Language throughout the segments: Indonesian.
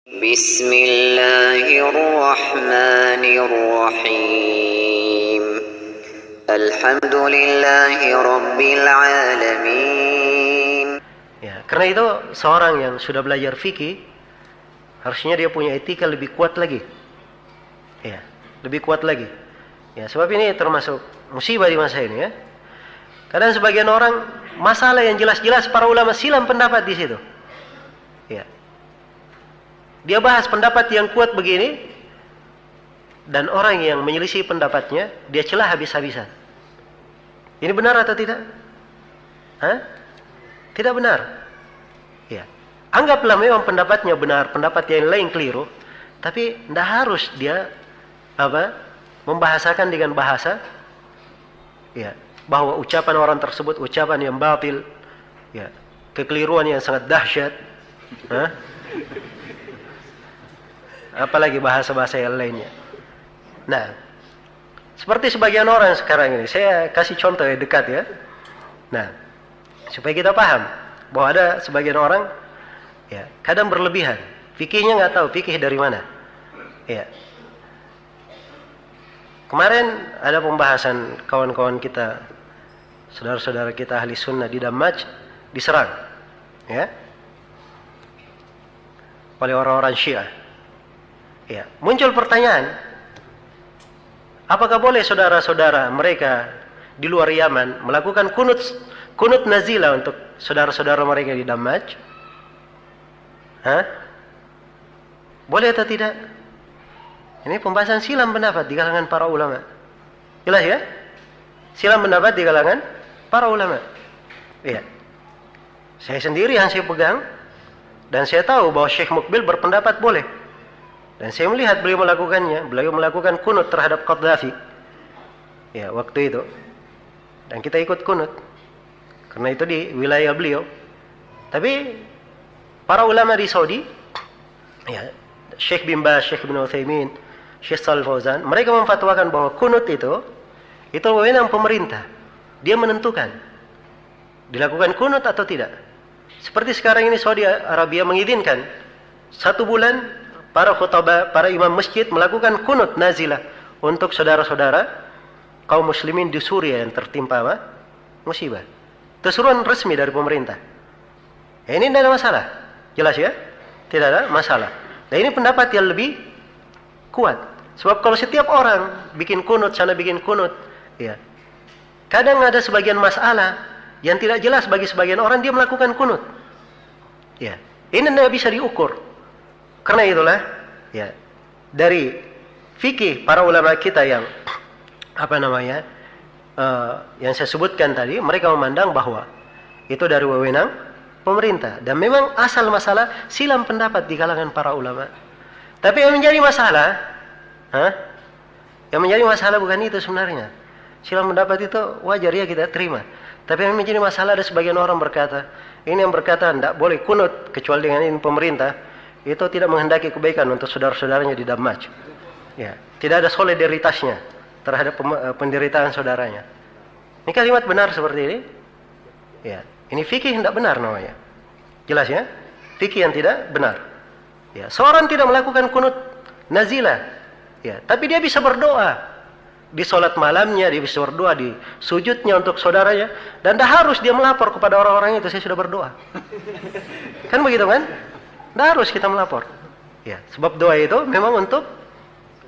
Bismillahirrahmanirrahim. Alhamdulillahirabbil alamin. Ya, karena itu seorang yang sudah belajar fikih harusnya dia punya etika lebih kuat lagi. Ya, lebih kuat lagi. Ya, sebab ini termasuk musibah di masa ini ya. Kadang sebagian orang masalah yang jelas-jelas para ulama silam pendapat di situ. Ya. Dia bahas pendapat yang kuat begini dan orang yang menyelisih pendapatnya dia celah habis-habisan. Ini benar atau tidak? Hah? Tidak benar. Ya. Anggaplah memang pendapatnya benar, pendapat yang lain keliru, tapi tidak harus dia membahasakan dengan bahasa ya, bahwa ucapan orang tersebut ucapan yang batil, ya, kekeliruan yang sangat dahsyat. Hah? Apalagi bahasa-bahasa yang lainnya. Nah, seperti sebagian orang sekarang ini, saya kasih contoh yang dekat ya. Nah, supaya kita paham bahwa ada sebagian orang ya kadang berlebihan, fikihnya nggak tahu fikih dari mana. Ya. Kemarin ada pembahasan kawan-kawan kita, saudara-saudara kita ahli sunnah di Damaj diserang, ya, oleh orang-orang Syiah. Ya, muncul pertanyaan, apakah boleh saudara-saudara mereka di luar Yaman melakukan kunut nazilah untuk saudara-saudara mereka di Damaj? Hah? Boleh atau tidak? Ini pembahasan silam pendapat di kalangan para ulama. Jelas ya? Silam pendapat di kalangan para ulama. Iya. Saya sendiri yang saya pegang dan saya tahu bahwa Syekh Mukbil berpendapat boleh. Dan saya melihat beliau melakukannya, beliau melakukan kunut terhadap Qaddafi. Ya, waktu itu. Dan kita ikut kunut. Karena itu di wilayah beliau. Tapi para ulama di Saudi, ya, Syekh bin Baz, Syekh bin Utsaimin, Syekh Shalih Fauzan, mereka memfatwakan bahwa kunut itu wewenang pemerintah. Dia menentukan dilakukan kunut atau tidak. Seperti sekarang ini Saudi Arabia mengizinkan 1 bulan para khutbah, para imam masjid melakukan kunut nazilah untuk saudara-saudara kaum muslimin di Suriah yang tertimpa musibah. Itu seruan resmi dari pemerintah. Ya, ini tidak ada masalah. Jelas ya? Tidak ada masalah. Nah, ini pendapat yang lebih kuat. Sebab kalau setiap orang bikin kunut, sana bikin kunut, ya, kadang ada sebagian masalah yang tidak jelas bagi sebagian orang, dia melakukan kunut. Ya, ini tidak bisa diukur. Karena itulah, ya, dari fikih para ulama kita yang yang saya sebutkan tadi, mereka memandang bahwa itu dari wewenang pemerintah. Dan memang asal masalah silam pendapat di kalangan para ulama. Tapi yang menjadi masalah, yang menjadi masalah bukan itu sebenarnya. Silam pendapat itu wajar ya kita terima. Tapi yang menjadi masalah ada sebagian orang berkata, ini yang berkata tidak boleh kunut kecuali dengan ini pemerintah. Itu tidak menghendaki kebaikan untuk saudara-saudaranya di Damaj. Ya, tidak ada solidaritasnya terhadap penderitaan saudaranya. Ini kalimat benar seperti ini? Ya, ini fikih tidak benar namanya. Jelas ya? Fikih yang tidak benar. Ya, seorang tidak melakukan kunut nazilah. Ya, tapi dia bisa berdoa di salat malamnya, dia bisa berdoa di sujudnya untuk saudaranya, dan dah harus dia melapor kepada orang-orang itu, saya sudah berdoa. Kan begitu kan? Tidak harus kita melapor. Ya, sebab doa itu memang untuk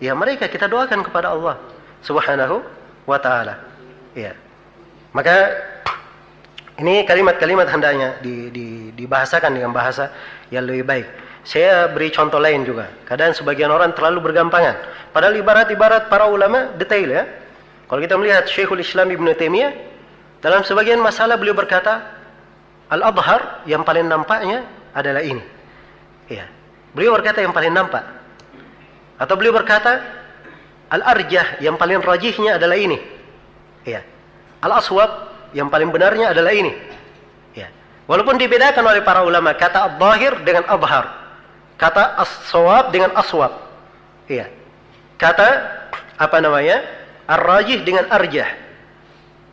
ya mereka, kita doakan kepada Allah Subhanahu wa taala. Ya. Maka ini kalimat-kalimat hendaknya dibahasakan dengan bahasa yang lebih baik. Saya beri contoh lain juga. Kadang sebagian orang terlalu bergampangan. Padahal ibarat-ibarat para ulama detail ya. Kalau kita melihat Syekhul Islam Ibnu Taimiyah dalam sebagian masalah beliau berkata, al-adhar yang paling nampaknya adalah ini. Ya, beliau berkata yang paling nampak. Atau beliau berkata al-arjah yang paling rajihnya adalah ini. Ya. Al-aswab yang paling benarnya adalah ini. Ya. Walaupun dibedakan oleh para ulama kata al-zahir dengan abhar, kata as-sawab dengan aswab. Ya. Kata ar-rajih dengan arjah.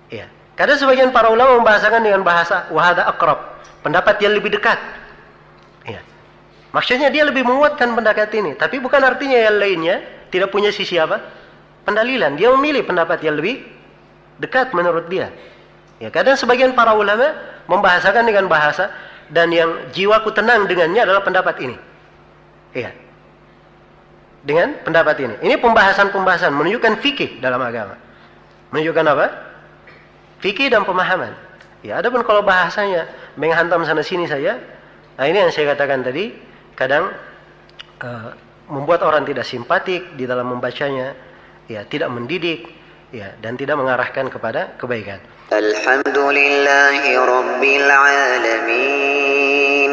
Ya. Kadang sebagian para ulama membahasakan dengan bahasa wahada aqrab, pendapat yang lebih dekat. Ya. Maksudnya dia lebih menguatkan pendapat ini, tapi bukan artinya yang lainnya tidak punya sisi apa? Pendalilan. Dia memilih pendapat yang lebih dekat menurut dia. Ya, kadang sebagian para ulama membahasakan dengan bahasa dan yang jiwaku tenang dengannya adalah pendapat ini. Iya. Dengan pendapat ini. Ini pembahasan-pembahasan menunjukkan fikih dalam agama. Menunjukkan apa? Fikih dan pemahaman. Ya, adapun kalau bahasanya menghantam sana sini saja, nah ini yang saya katakan tadi, kadang membuat orang tidak simpatik di dalam membacanya, ya, tidak mendidik, ya, dan tidak mengarahkan kepada kebaikan. Alhamdulillahi Rabbil Alamin.